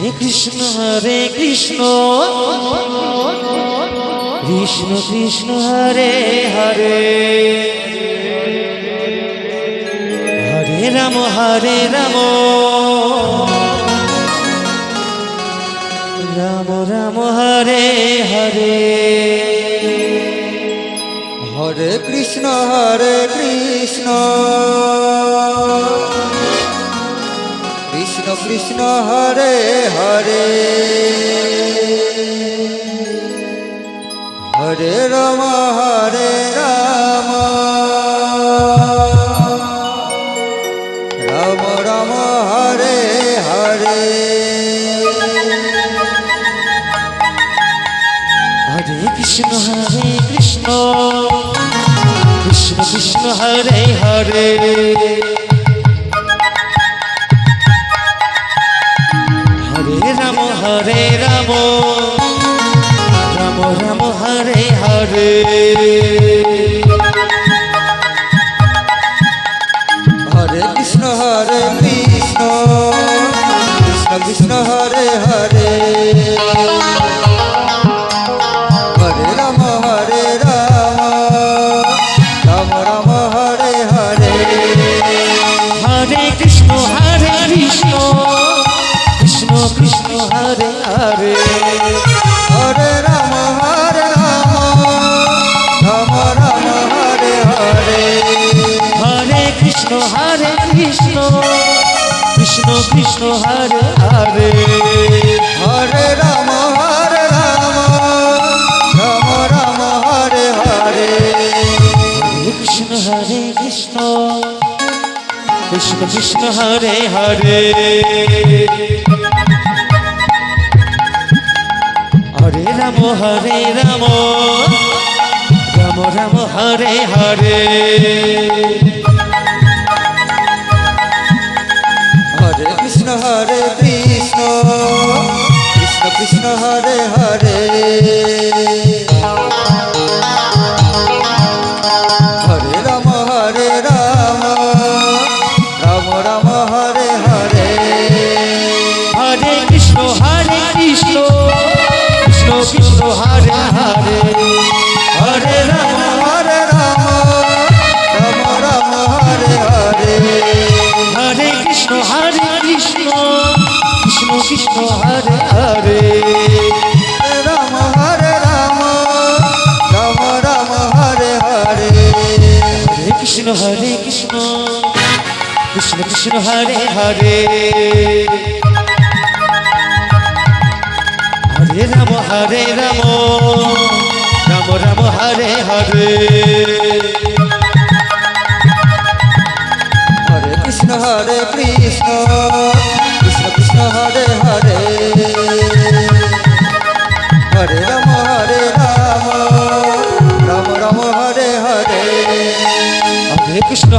Hare Krishna Krishna Krishna Hare Hare Hare Ram Ram Ram Hare Hare Hare Krishna Krishna Krishna Hare Hare Hare Ram Ram Ram Hare Hare Hare Krishna Krishna Krishna Hare Hare Hare Ram Ram Ram Hare Hare Hare Krishna Krishna Krishna Hare Hare Hare Ram Ram Ram Hare Hare Hare Krishna Krishna Krishna Krishna Hare Hare Hare Ram Ram Ram Hare Hare Hare Krishna Krishna Krishna Krishna Hare Hare Hare Ram Ram Ram Hare Hare Krishna Krishna Krishna Krishna Hare Hare Hare Ram Ram Ram Hare Hare Hare Krishna Krishna Krishna Hare Hare Hare Ram Ram Ram Hare Hare Hare Krishna Krishna Krishna Krishna Hare Hare Hare Ram Ram Ram Hare Hare Hare Krishna Krishna Krishna Hare Hare Ram Ram Ram Hare Hare Hare Krishna Krishna Krishna Hare Hare Hare Ram Ram Ram Hare Hare Hare Krishna Krishna Krishna Hare Hare Hare Ram Ram Ram Hare Hare Hare Krishna